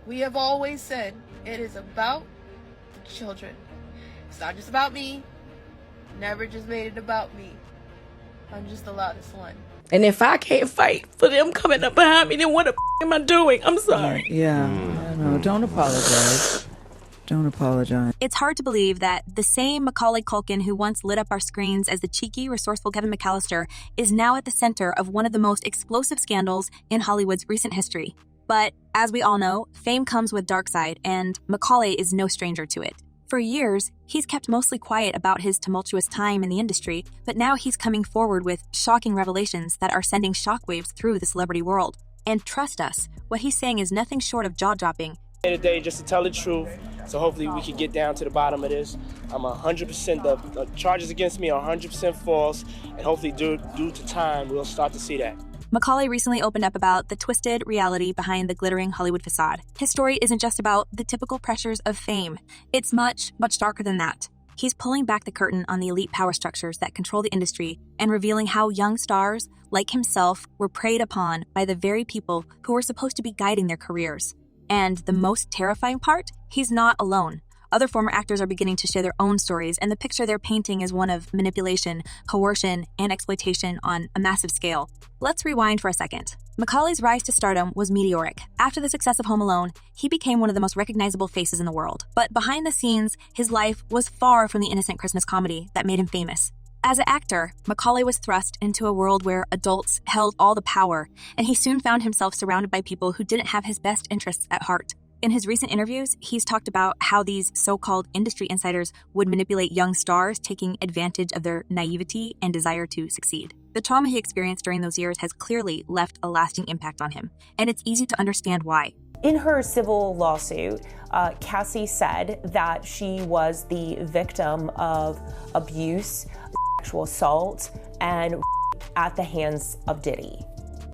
We have always said it is about children. It's not just about me. Never just made it about me. I'm just the loudest one. And if I can't fight for them coming up behind me, then what the am I doing? I'm sorry. Yeah. No, don't apologize. Don't apologize. It's hard to believe that the same Macaulay Culkin who once lit up our screens as the cheeky, resourceful Kevin McCallister is now at the center of one of the most explosive scandals in Hollywood's recent history. But as we all know, fame comes with dark side, and Macaulay is no stranger to it. For years, he's kept mostly quiet about his tumultuous time in the industry, but now he's coming forward with shocking revelations that are sending shockwaves through the celebrity world. And trust us, what he's saying is nothing short of jaw-dropping. Today, just to tell the truth, so hopefully we can get down to the bottom of this. I'm 100%, the charges against me are 100% false, and hopefully due to time, we'll start to see that. Macaulay recently opened up about the twisted reality behind the glittering Hollywood facade. His story isn't just about the typical pressures of fame. It's much, much darker than that. He's pulling back the curtain on the elite power structures that control the industry and revealing how young stars, like himself, were preyed upon by the very people who were supposed to be guiding their careers. And the most terrifying part? He's not alone. Other former actors are beginning to share their own stories, and the picture they're painting is one of manipulation, coercion, and exploitation on a massive scale. Let's rewind for a second. Macaulay's rise to stardom was meteoric. After the success of Home Alone, he became one of the most recognizable faces in the world. But behind the scenes, his life was far from the innocent Christmas comedy that made him famous. As an actor, Macaulay was thrust into a world where adults held all the power, and he soon found himself surrounded by people who didn't have his best interests at heart. In his recent interviews, he's talked about how these so-called industry insiders would manipulate young stars, taking advantage of their naivety and desire to succeed. The trauma he experienced during those years has clearly left a lasting impact on him, and it's easy to understand why. In her civil lawsuit, Cassie said that she was the victim of abuse, sexual assault, and at the hands of Diddy.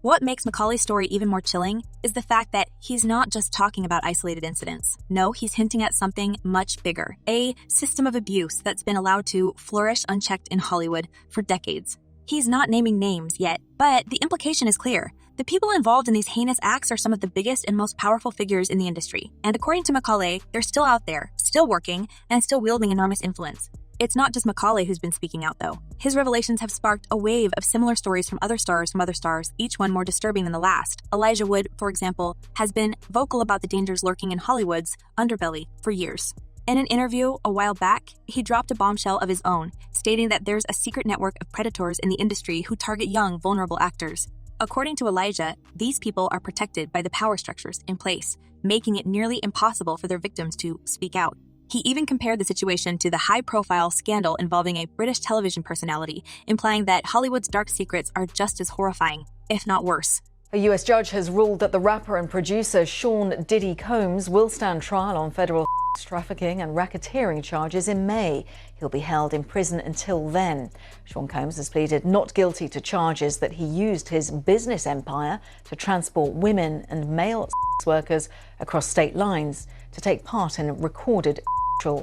What makes Macaulay's story even more chilling is the fact that he's not just talking about isolated incidents. No, he's hinting at something much bigger, a system of abuse that's been allowed to flourish unchecked in Hollywood for decades. He's not naming names yet, but the implication is clear. The people involved in these heinous acts are some of the biggest and most powerful figures in the industry. And according to Macaulay, they're still out there, still working, and still wielding enormous influence. It's not just Macaulay who's been speaking out, though. His revelations have sparked a wave of similar stories from other stars, each one more disturbing than the last. Elijah Wood, for example, has been vocal about the dangers lurking in Hollywood's underbelly for years. In an interview a while back, he dropped a bombshell of his own, stating that there's a secret network of predators in the industry who target young, vulnerable actors. According to Elijah, these people are protected by the power structures in place, making it nearly impossible for their victims to speak out. He even compared the situation to the high-profile scandal involving a British television personality, implying that Hollywood's dark secrets are just as horrifying, if not worse. A US judge has ruled that the rapper and producer Sean Diddy Combs will stand trial on federal trafficking and racketeering charges in May. He'll be held in prison until then. Sean Combs has pleaded not guilty to charges that he used his business empire to transport women and male workers across state lines to take part in recorded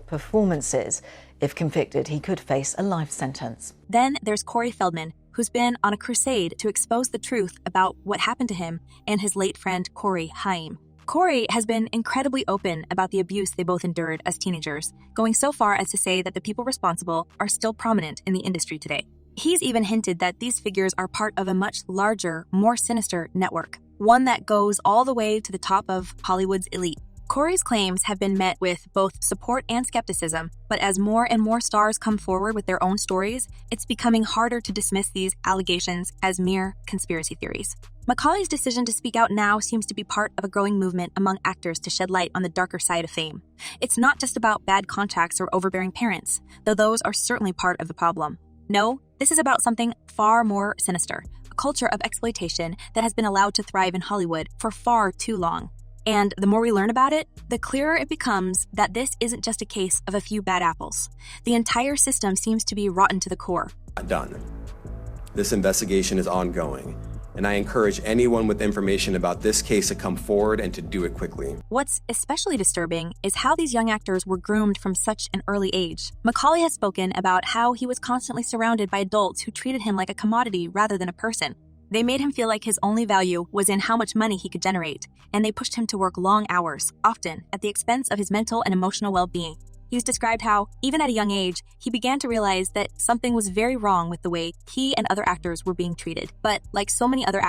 performances. If convicted, he could face a life sentence. Then there's Corey Feldman, who's been on a crusade to expose the truth about what happened to him and his late friend Corey Haim. Corey has been incredibly open about the abuse they both endured as teenagers, going so far as to say that the people responsible are still prominent in the industry today. He's even hinted that these figures are part of a much larger, more sinister network, one that goes all the way to the top of Hollywood's elite. Corey's claims have been met with both support and skepticism, but as more and more stars come forward with their own stories, it's becoming harder to dismiss these allegations as mere conspiracy theories. Macaulay's decision to speak out now seems to be part of a growing movement among actors to shed light on the darker side of fame. It's not just about bad contracts or overbearing parents, though those are certainly part of the problem. No, this is about something far more sinister, a culture of exploitation that has been allowed to thrive in Hollywood for far too long. And the more we learn about it, the clearer it becomes that this isn't just a case of a few bad apples. The entire system seems to be rotten to the core. Done. This investigation is ongoing, and I encourage anyone with information about this case to come forward and to do it quickly. What's especially disturbing is how these young actors were groomed from such an early age. Macaulay has spoken about how he was constantly surrounded by adults who treated him like a commodity rather than a person. They made him feel like his only value was in how much money he could generate, and they pushed him to work long hours, often at the expense of his mental and emotional well-being. He's described how, even at a young age, he began to realize that something was very wrong with the way he and other actors were being treated. But like so many other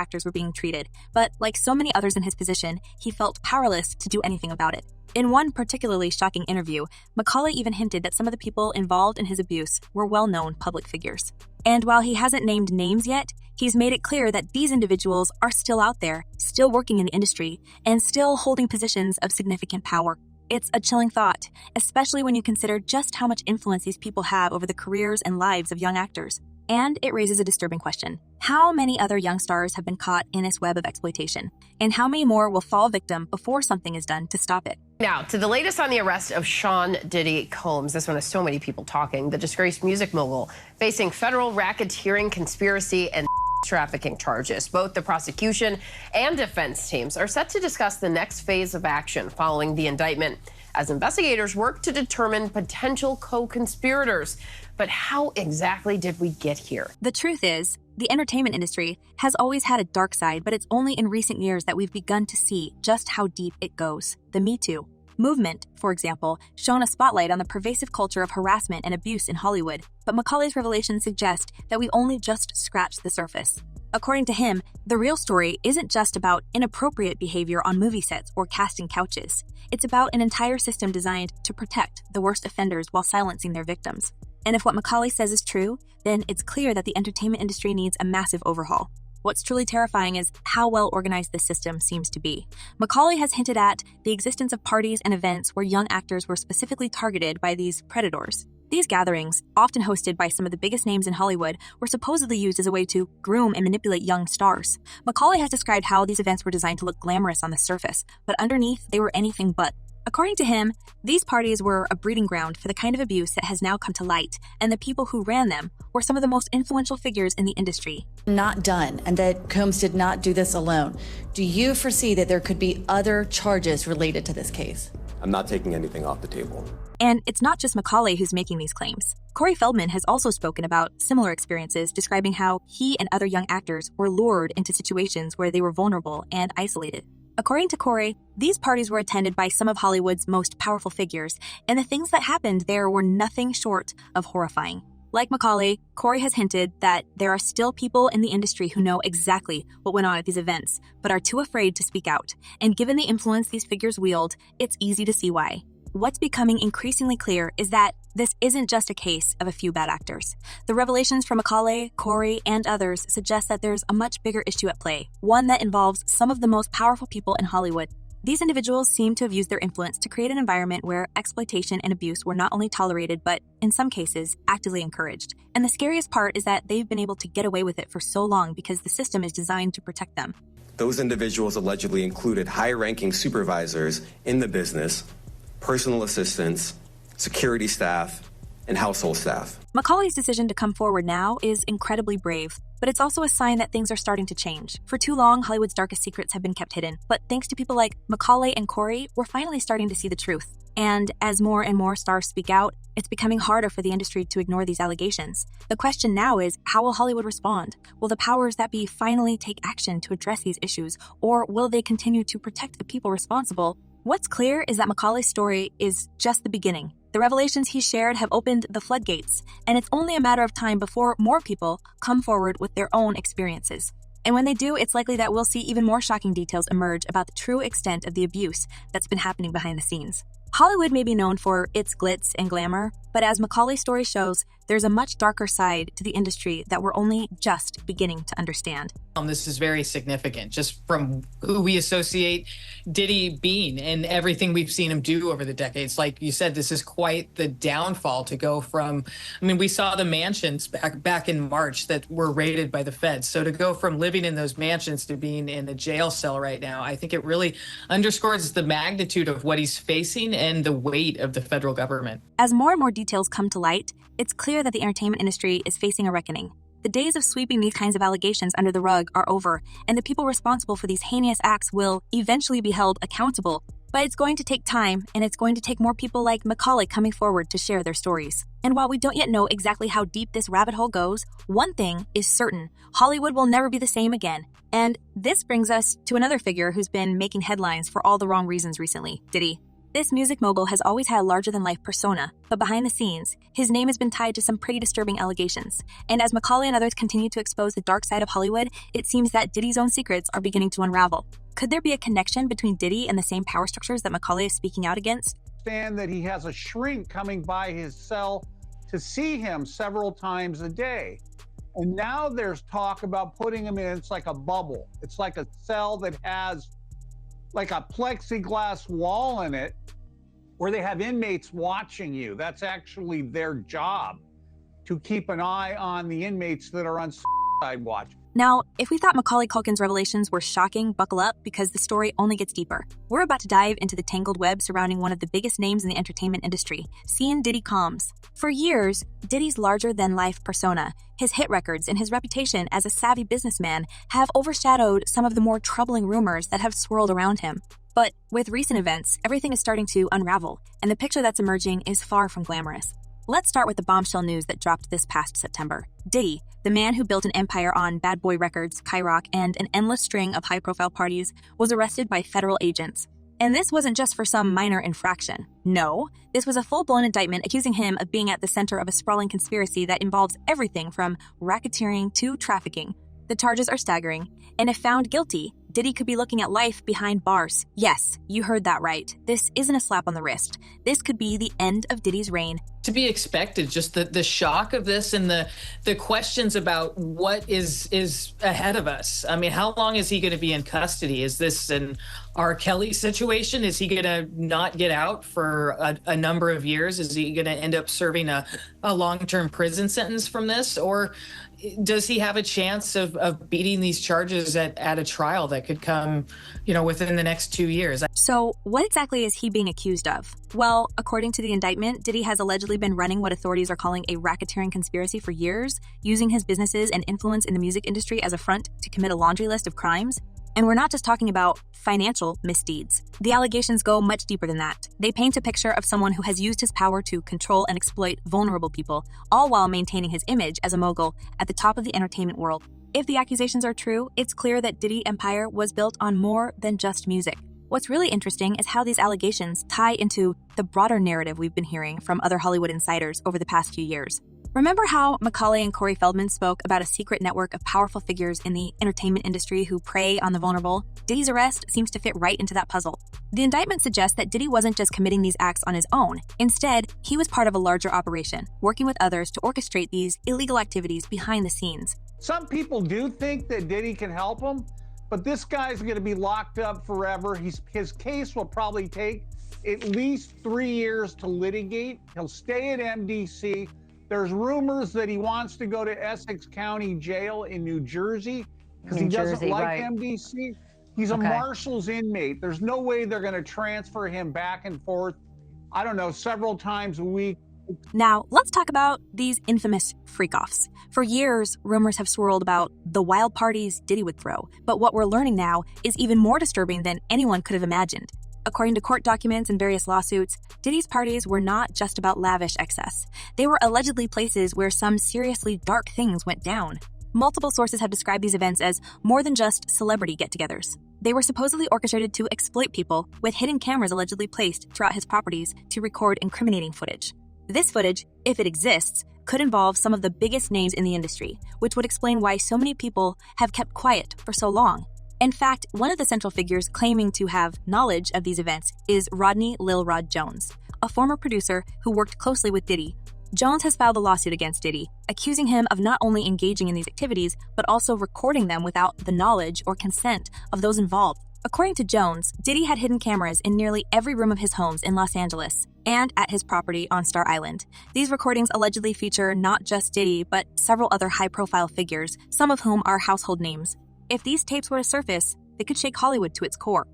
others in his position, he felt powerless to do anything about it. In one particularly shocking interview, Macaulay even hinted that some of the people involved in his abuse were well-known public figures. And while he hasn't named names yet, he's made it clear that these individuals are still out there, still working in the industry, and still holding positions of significant power. It's a chilling thought, especially when you consider just how much influence these people have over the careers and lives of young actors. And it raises a disturbing question. How many other young stars have been caught in this web of exploitation? And how many more will fall victim before something is done to stop it? Now, to the latest on the arrest of Sean Diddy Combs. This one has so many people talking. The disgraced music mogul facing federal racketeering, conspiracy, and trafficking charges. Both the prosecution and defense teams are set to discuss the next phase of action following the indictment as investigators work to determine potential co-conspirators. But how exactly did we get here? The truth is, the entertainment industry has always had a dark side, but it's only in recent years that we've begun to see just how deep it goes. The Me Too movement, for example, shone a spotlight on the pervasive culture of harassment and abuse in Hollywood, but Macaulay's revelations suggest that we've only just scratched the surface. According to him, the real story isn't just about inappropriate behavior on movie sets or casting couches. It's about an entire system designed to protect the worst offenders while silencing their victims. And if what Macaulay says is true, then it's clear that the entertainment industry needs a massive overhaul. What's truly terrifying is how well organized this system seems to be. Macaulay has hinted at the existence of parties and events where young actors were specifically targeted by these predators. These gatherings, often hosted by some of the biggest names in Hollywood, were supposedly used as a way to groom and manipulate young stars. Macaulay has described how these events were designed to look glamorous on the surface, but underneath they were anything but. According to him, these parties were a breeding ground for the kind of abuse that has now come to light, and the people who ran them were some of the most influential figures in the industry. Not done, and that Combs did not do this alone. Do you foresee that there could be other charges related to this case? I'm not taking anything off the table. And it's not just Macaulay who's making these claims. Corey Feldman has also spoken about similar experiences, describing how he and other young actors were lured into situations where they were vulnerable and isolated. According to Corey, these parties were attended by some of Hollywood's most powerful figures, and the things that happened there were nothing short of horrifying. Like Macaulay, Corey has hinted that there are still people in the industry who know exactly what went on at these events, but are too afraid to speak out. And given the influence these figures wield, it's easy to see why. What's becoming increasingly clear is that this isn't just a case of a few bad actors. The revelations from Macaulay, Corey, and others suggest that there's a much bigger issue at play, one that involves some of the most powerful people in Hollywood. These individuals seem to have used their influence to create an environment where exploitation and abuse were not only tolerated, but, in some cases, actively encouraged. And the scariest part is that they've been able to get away with it for so long because the system is designed to protect them. Those individuals allegedly included high-ranking supervisors in the business, personal assistants, security staff, and household staff. Macaulay's decision to come forward now is incredibly brave, but it's also a sign that things are starting to change. For too long, Hollywood's darkest secrets have been kept hidden, but thanks to people like Macaulay and Corey, we're finally starting to see the truth. And as more and more stars speak out, it's becoming harder for the industry to ignore these allegations. The question now is, how will Hollywood respond? Will the powers that be finally take action to address these issues, or will they continue to protect the people responsible? What's clear is that Macaulay's story is just the beginning. The revelations he shared have opened the floodgates, and it's only a matter of time before more people come forward with their own experiences. And when they do, it's likely that we'll see even more shocking details emerge about the true extent of the abuse that's been happening behind the scenes. Hollywood may be known for its glitz and glamour, but as Macaulay's story shows, there's a much darker side to the industry that we're only just beginning to understand. This is very significant, just from who we associate Diddy being and everything we've seen him do over the decades. Like you said, this is quite the downfall to go from, we saw the mansions back in March that were raided by the feds. So to go from living in those mansions to being in a jail cell right now, I think it really underscores the magnitude of what he's facing and the weight of the federal government. As more and more details come to light, it's clear that the entertainment industry is facing a reckoning. The days of sweeping these kinds of allegations under the rug are over, and the people responsible for these heinous acts will eventually be held accountable. But it's going to take time, and it's going to take more people like Macaulay coming forward to share their stories. And while we don't yet know exactly how deep this rabbit hole goes, one thing is certain: Hollywood will never be the same again. And this brings us to another figure who's been making headlines for all the wrong reasons recently: Diddy. This music mogul has always had a larger-than-life persona, but behind the scenes, his name has been tied to some pretty disturbing allegations. And as Macaulay and others continue to expose the dark side of Hollywood, it seems that Diddy's own secrets are beginning to unravel. Could there be a connection between Diddy and the same power structures that Macaulay is speaking out against? Understand that he has a shrink coming by his cell to see him several times a day. And now there's talk about putting him in, it's like a bubble. It's like a cell that has like a plexiglass wall in it where they have inmates watching you. That's actually their job, to keep an eye on the inmates that are on suicide watch. Now, if we thought Macaulay Culkin's revelations were shocking, buckle up, because the story only gets deeper. We're about to dive into the tangled web surrounding one of the biggest names in the entertainment industry, seeing Diddy Combs. For years, Diddy's larger-than-life persona, his hit records, and his reputation as a savvy businessman have overshadowed some of the more troubling rumors that have swirled around him. But with recent events, everything is starting to unravel, and the picture that's emerging is far from glamorous. Let's start with the bombshell news that dropped this past September. Diddy, the man who built an empire on Bad Boy Records, Kyrock, and an endless string of high-profile parties, was arrested by federal agents. And this wasn't just for some minor infraction. No, this was a full-blown indictment accusing him of being at the center of a sprawling conspiracy that involves everything from racketeering to trafficking. The charges are staggering, and if found guilty, Diddy could be looking at life behind bars. Yes, you heard that right. This isn't a slap on the wrist. This could be the end of Diddy's reign. To be expected, just the shock of this and the questions about what is ahead of us. I mean, how long is he going to be in custody? Is this an R. Kelly situation? Is he going to not get out for a number of years? Is he going to end up serving a long-term prison sentence from this? Or does he have a chance of beating these charges at a trial that could come, within the next 2 years? So what exactly is he being accused of? Well, according to the indictment, Diddy has allegedly been running what authorities are calling a racketeering conspiracy for years, using his businesses and influence in the music industry as a front to commit a laundry list of crimes. And we're not just talking about financial misdeeds. The allegations go much deeper than that. They paint a picture of someone who has used his power to control and exploit vulnerable people, all while maintaining his image as a mogul at the top of the entertainment world. If the accusations are true, it's clear that Diddy Empire was built on more than just music. What's really interesting is how these allegations tie into the broader narrative we've been hearing from other Hollywood insiders over the past few years. Remember how Macaulay and Corey Feldman spoke about a secret network of powerful figures in the entertainment industry who prey on the vulnerable? Diddy's arrest seems to fit right into that puzzle. The indictment suggests that Diddy wasn't just committing these acts on his own. Instead, he was part of a larger operation, working with others to orchestrate these illegal activities behind the scenes. Some people do think that Diddy can help him, but this guy's going to be locked up forever. His case will probably take at least 3 years to litigate. He'll stay at MDC. There's rumors that he wants to go to Essex County Jail in New Jersey because he doesn't like MDC. He's a Marshals inmate. There's no way they're going to transfer him back and forth, I don't know, several times a week. Now, let's talk about these infamous freak-offs. For years, rumors have swirled about the wild parties Diddy would throw, but what we're learning now is even more disturbing than anyone could have imagined. According to court documents and various lawsuits, Diddy's parties were not just about lavish excess. They were allegedly places where some seriously dark things went down. Multiple sources have described these events as more than just celebrity get-togethers. They were supposedly orchestrated to exploit people, with hidden cameras allegedly placed throughout his properties to record incriminating footage. This footage, if it exists, could involve some of the biggest names in the industry, which would explain why so many people have kept quiet for so long. In fact, one of the central figures claiming to have knowledge of these events is Rodney Lil Rod Jones, a former producer who worked closely with Diddy. Jones has filed a lawsuit against Diddy, accusing him of not only engaging in these activities, but also recording them without the knowledge or consent of those involved. According to Jones, Diddy had hidden cameras in nearly every room of his homes in Los Angeles and at his property on Star Island. These recordings allegedly feature not just Diddy, but several other high-profile figures, some of whom are household names. If these tapes were to surface, they could shake Hollywood to its core.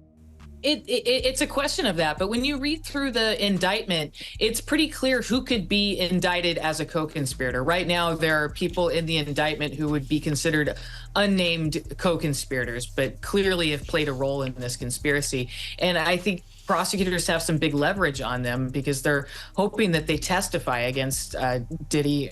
It's a question of that, but when you read through the indictment, it's pretty clear who could be indicted as a co-conspirator. Right now, there are people in the indictment who would be considered unnamed co-conspirators, but clearly have played a role in this conspiracy. And I think prosecutors have some big leverage on them because they're hoping that they testify against Diddy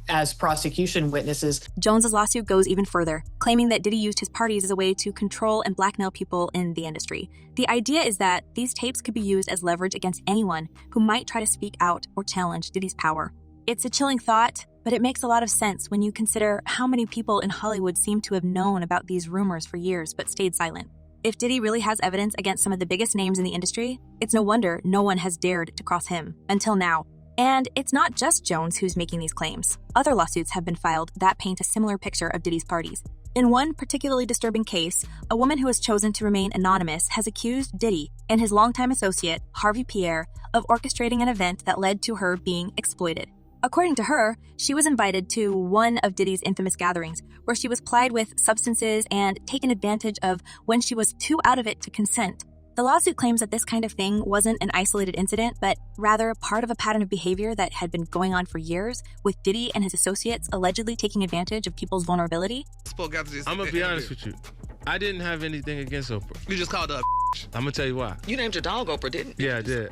as prosecution witnesses. Jones's lawsuit goes even further, claiming that Diddy used his parties as a way to control and blackmail people in the industry. The idea is that these tapes could be used as leverage against anyone who might try to speak out or challenge Diddy's power. It's a chilling thought, but it makes a lot of sense when you consider how many people in Hollywood seem to have known about these rumors for years but stayed silent. If Diddy really has evidence against some of the biggest names in the industry, it's no wonder no one has dared to cross him, until now. And it's not just Jones who's making these claims. Other lawsuits have been filed that paint a similar picture of Diddy's parties. In one particularly disturbing case, a woman who has chosen to remain anonymous has accused Diddy and his longtime associate, Harvey Pierre, of orchestrating an event that led to her being exploited. According to her, she was invited to one of Diddy's infamous gatherings, where she was plied with substances and taken advantage of when she was too out of it to consent. The lawsuit claims that this kind of thing wasn't an isolated incident, but rather part of a pattern of behavior that had been going on for years, with Diddy and his associates allegedly taking advantage of people's vulnerability. I'm gonna be honest with you. I didn't have anything against Oprah. You just called her a I'm gonna tell you why. You named your dog Oprah, didn't you? Yeah, I did.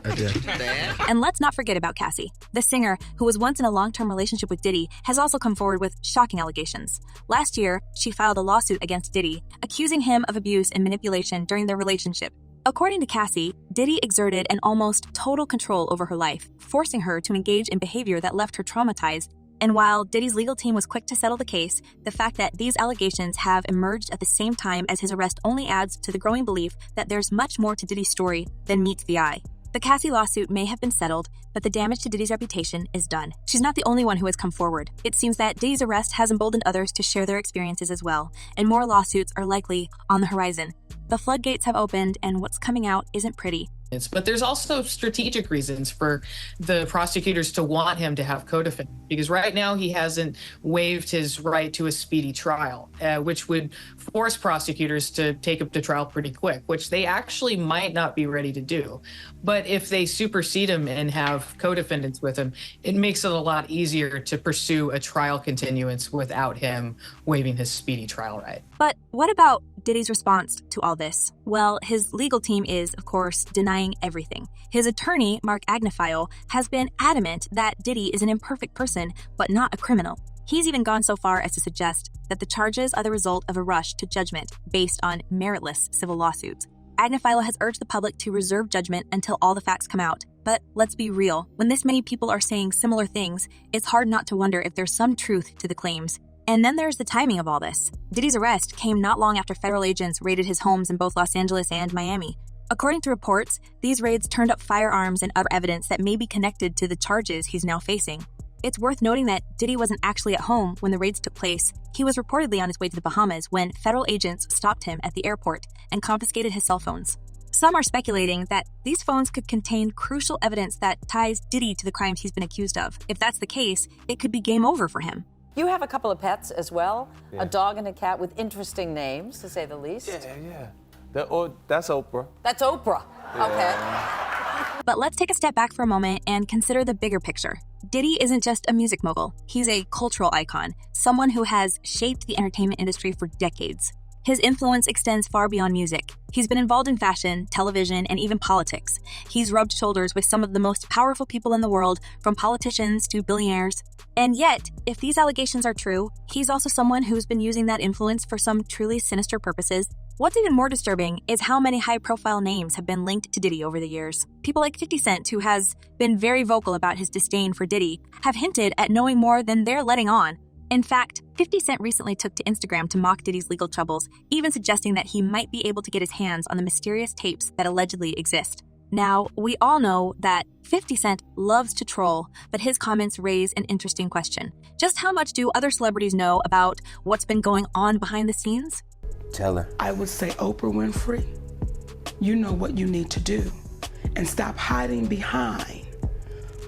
And let's not forget about Cassie. The singer, who was once in a long-term relationship with Diddy, has also come forward with shocking allegations. Last year, she filed a lawsuit against Diddy, accusing him of abuse and manipulation during their relationship. According to Cassie, Diddy exerted an almost total control over her life, forcing her to engage in behavior that left her traumatized. And while Diddy's legal team was quick to settle the case, the fact that these allegations have emerged at the same time as his arrest only adds to the growing belief that there's much more to Diddy's story than meets the eye. The Cassie lawsuit may have been settled, but the damage to Diddy's reputation is done. She's not the only one who has come forward. It seems that Diddy's arrest has emboldened others to share their experiences as well, and more lawsuits are likely on the horizon. The floodgates have opened, and what's coming out isn't pretty. But there's also strategic reasons for the prosecutors to want him to have co-defendants, because right now he hasn't waived his right to a speedy trial, which would force prosecutors to take up the trial pretty quick, which they actually might not be ready to do. But if they supersede him and have co-defendants with him, it makes it a lot easier to pursue a trial continuance without him waiving his speedy trial right. But what about Diddy's response to all this? Well, his legal team is, of course, denying everything. His attorney, Mark Agnifilo, has been adamant that Diddy is an imperfect person, but not a criminal. He's even gone so far as to suggest that the charges are the result of a rush to judgment based on meritless civil lawsuits. Agnifilo has urged the public to reserve judgment until all the facts come out. But let's be real, when this many people are saying similar things, it's hard not to wonder if there's some truth to the claims. And then there's the timing of all this. Diddy's arrest came not long after federal agents raided his homes in both Los Angeles and Miami. According to reports, these raids turned up firearms and other evidence that may be connected to the charges he's now facing. It's worth noting that Diddy wasn't actually at home when the raids took place. He was reportedly on his way to the Bahamas when federal agents stopped him at the airport and confiscated his cell phones. Some are speculating that these phones could contain crucial evidence that ties Diddy to the crimes he's been accused of. If that's the case, it could be game over for him. You have a couple of pets as well, Yeah. a dog and a cat with interesting names, to say the least. Yeah. That's Oprah. That's Oprah. Okay. But let's take a step back for a moment and consider the bigger picture. Diddy isn't just a music mogul. He's a cultural icon, someone who has shaped the entertainment industry for decades. His influence extends far beyond music. He's been involved in fashion, television, and even politics. He's rubbed shoulders with some of the most powerful people in the world, from politicians to billionaires. And yet, if these allegations are true, he's also someone who's been using that influence for some truly sinister purposes. What's even more disturbing is how many high-profile names have been linked to Diddy over the years. People like 50 Cent, who has been very vocal about his disdain for Diddy, have hinted at knowing more than they're letting on. In fact, 50 Cent recently took to Instagram to mock Diddy's legal troubles, even suggesting that he might be able to get his hands on the mysterious tapes that allegedly exist. Now, we all know that 50 Cent loves to troll, but his comments raise an interesting question. Just how much do other celebrities know about what's been going on behind the scenes? Tell her. I would say, Oprah Winfrey, you know what you need to do, and stop hiding behind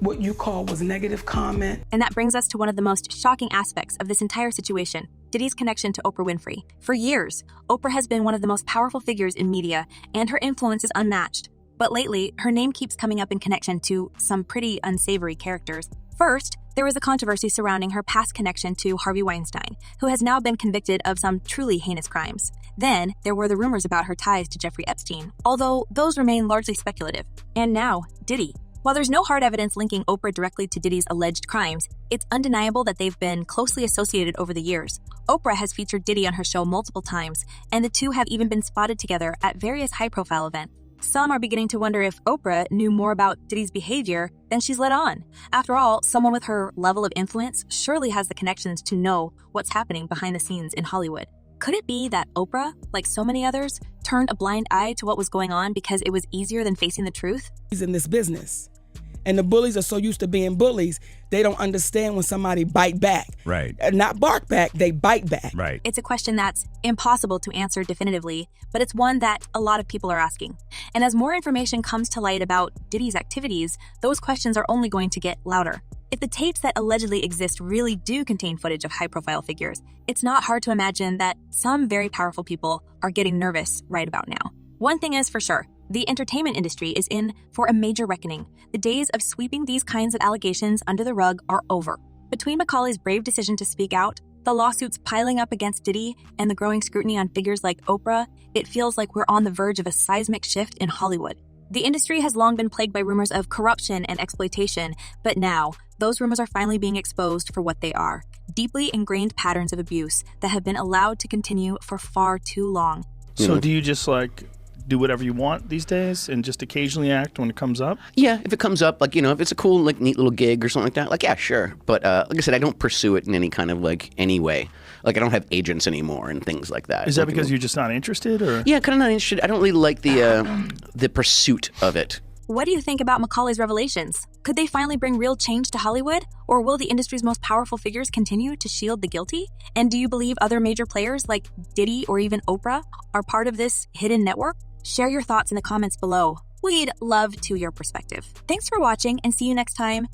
what you call was negative comment. And that brings us to one of the most shocking aspects of this entire situation. Diddy's connection to Oprah Winfrey. For years, Oprah has been one of the most powerful figures in media, and her influence is unmatched. But lately, her name keeps coming up in connection to some pretty unsavory characters. First, there was a controversy surrounding her past connection to Harvey Weinstein, who has now been convicted of some truly heinous crimes. Then, there were the rumors about her ties to Jeffrey Epstein, although those remain largely speculative. And now, Diddy. While there's no hard evidence linking Oprah directly to Diddy's alleged crimes, it's undeniable that they've been closely associated over the years. Oprah has featured Diddy on her show multiple times, and the two have even been spotted together at various high-profile events. Some are beginning to wonder if Oprah knew more about Diddy's behavior than she's let on. After all, someone with her level of influence surely has the connections to know what's happening behind the scenes in Hollywood. Could it be that Oprah, like so many others, turned a blind eye to what was going on because it was easier than facing the truth? He's in this business. And the bullies are so used to being bullies, they don't understand when somebody bite back. Right. Not bark back, they bite back. Right. It's a question that's impossible to answer definitively, but it's one that a lot of people are asking. And as more information comes to light about Diddy's activities, those questions are only going to get louder. If the tapes that allegedly exist really do contain footage of high-profile figures, it's not hard to imagine that some very powerful people are getting nervous right about now. One thing is for sure, the entertainment industry is in for a major reckoning. The days of sweeping these kinds of allegations under the rug are over. Between Macaulay's brave decision to speak out, the lawsuits piling up against Diddy, and the growing scrutiny on figures like Oprah, it feels like we're on the verge of a seismic shift in Hollywood. The industry has long been plagued by rumors of corruption and exploitation, but now, those rumors are finally being exposed for what they are. Deeply ingrained patterns of abuse that have been allowed to continue for far too long. So do you just do whatever you want these days and just occasionally act when it comes up? Yeah, if it comes up, if it's a cool, neat little gig or something like that, yeah, sure. But like I said, I don't pursue it in any kind of, any way. I don't have agents anymore and things like that. Is that because you're just not interested, or? Yeah, kind of not interested. I don't really like the pursuit of it. What do you think about Macaulay's revelations? Could they finally bring real change to Hollywood? Or will the industry's most powerful figures continue to shield the guilty? And do you believe other major players like Diddy or even Oprah are part of this hidden network? Share your thoughts in the comments below. We'd love to hear your perspective. Thanks for watching, and see you next time.